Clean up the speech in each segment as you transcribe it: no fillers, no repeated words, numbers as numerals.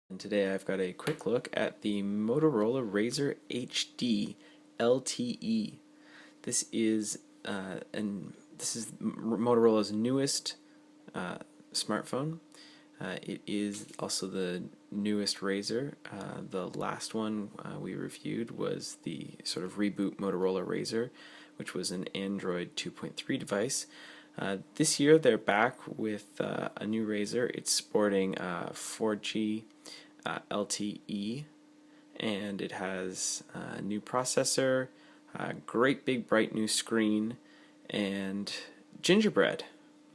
And today I've got a quick look at the Motorola Razr HD LTE. This is Motorola's newest smartphone. It is also the newest Razr. The last one we reviewed was the sort of reboot Motorola Razr, which was an Android 2.3 device. This year they're back with a new Razr. It's sporting 4G LTE, and it has a new processor, a great big bright new screen, and gingerbread.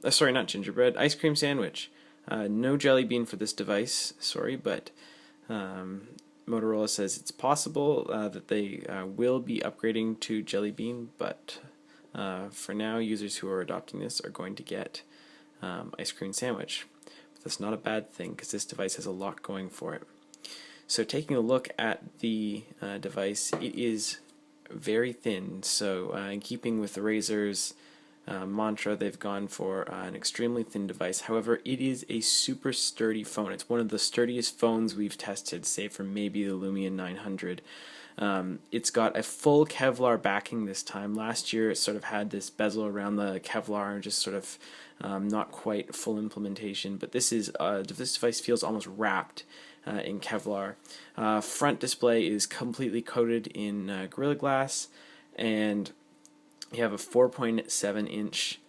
Sorry, not gingerbread, ice cream sandwich. No jelly bean for this device, sorry, but Motorola says it's possible that they will be upgrading to jelly bean, but for now, users who are adopting this are going to get ice cream sandwich. But that's not a bad thing because this device has a lot going for it. So taking a look at the device, it is very thin. So in keeping with the Razr's mantra, they've gone for an extremely thin device. However, it is a super sturdy phone. It's one of the sturdiest phones we've tested, save for maybe the Lumia 900. It's got a full Kevlar backing this time. Last year it sort of had this bezel around the Kevlar and just sort of not quite full implementation, but this device feels almost wrapped in Kevlar. Front display is completely coated in Gorilla Glass, and you have a 4.7-inch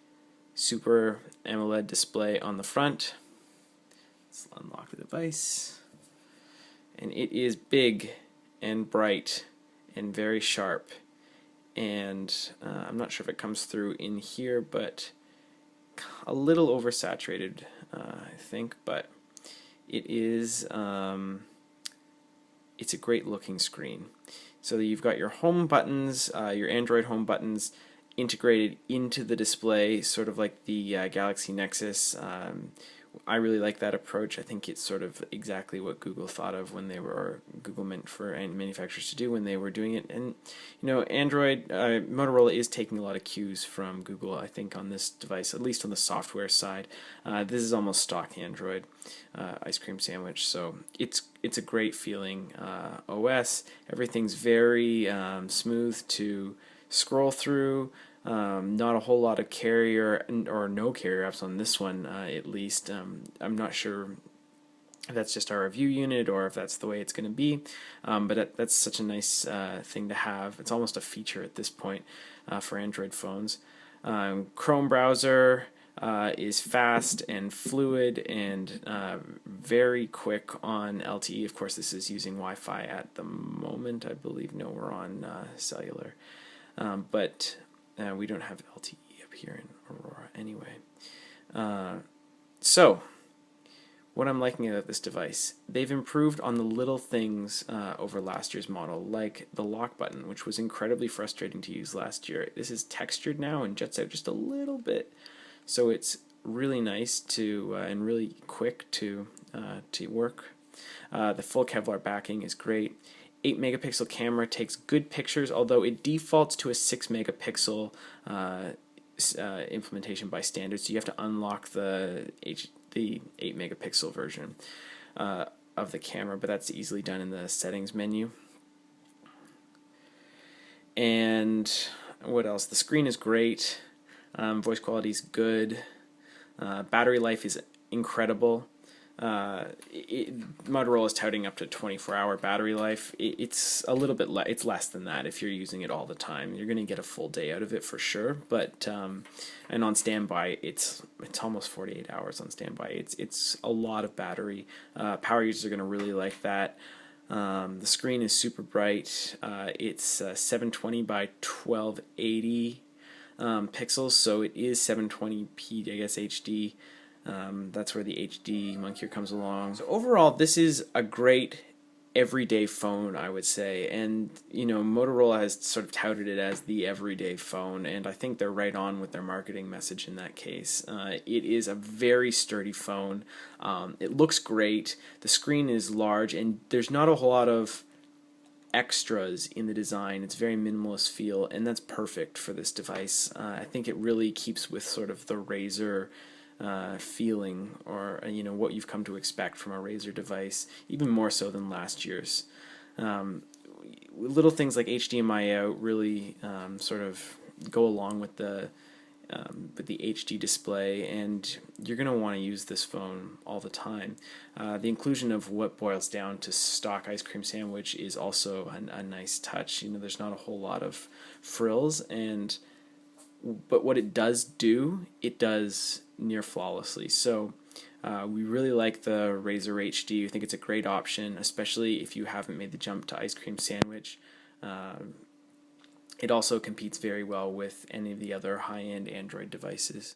Super AMOLED display on the front. Let's unlock the device, and it is big and bright and very sharp, and I'm not sure if it comes through in here, but a little oversaturated, I think, but it is it's a great looking screen. So you've got your home buttons, your Android home buttons integrated into the display, sort of like the Galaxy Nexus. I really like that approach. I think it's sort of exactly what Google thought of when they were, or Google meant for manufacturers to do when they were doing it. And you know, Motorola is taking a lot of cues from Google, I think, on this device, at least on the software side. This is almost stock Android ice cream sandwich, so it's a great feeling OS. Everything's very smooth to scroll through. Not a whole lot of carrier or no carrier apps on this one, at least. I'm not sure if that's just our review unit or if that's the way it's going to be, but that's such a nice thing to have. It's almost a feature at this point for Android phones. Chrome browser is fast and fluid and very quick on LTE. Of course, this is using Wi-Fi at the moment, I believe. No, we're on cellular. But we don't have LTE up here in Aurora anyway. So, what I'm liking about this device, they've improved on the little things over last year's model, like the lock button, which was incredibly frustrating to use last year. This is textured now and juts out just a little bit, so it's really nice to and really quick to work. The full Kevlar backing is great. 8-megapixel camera takes good pictures, although it defaults to a 6-megapixel implementation by standard, so you have to unlock the 8-megapixel version of the camera, but that's easily done in the settings menu. And what else? The screen is great. Voice quality is good. Battery life is incredible. Motorola is touting up to 24-hour battery life. It's a little bit it's less than that if you're using it all the time. You're going to get a full day out of it for sure, but and on standby it's almost 48 hours on standby. It's a lot of battery. Power users are going to really like that. The screen is super bright. It's 720 by 1280 pixels, so it is 720p, I guess, HD. That's where the HD monkey comes along. So overall, this is a great everyday phone, I would say. And you know, Motorola has sort of touted it as the everyday phone, and I think they're right on with their marketing message in that case. It is a very sturdy phone. It looks great. The screen is large, and there's not a whole lot of extras in the design. It's very minimalist feel, and that's perfect for this device. I think it really keeps with sort of the Razr feeling, or what you've come to expect from a Razr device, even more so than last year's. Little things like HDMI out really sort of go along with the HD display, and you're going to want to use this phone all the time. The inclusion of what boils down to stock ice cream sandwich is also a nice touch. There's not a whole lot of frills, but what it does do, it does near flawlessly. So we really like the Razr HD. We think it's a great option, especially if you haven't made the jump to ice cream sandwich. It also competes very well with any of the other high-end Android devices.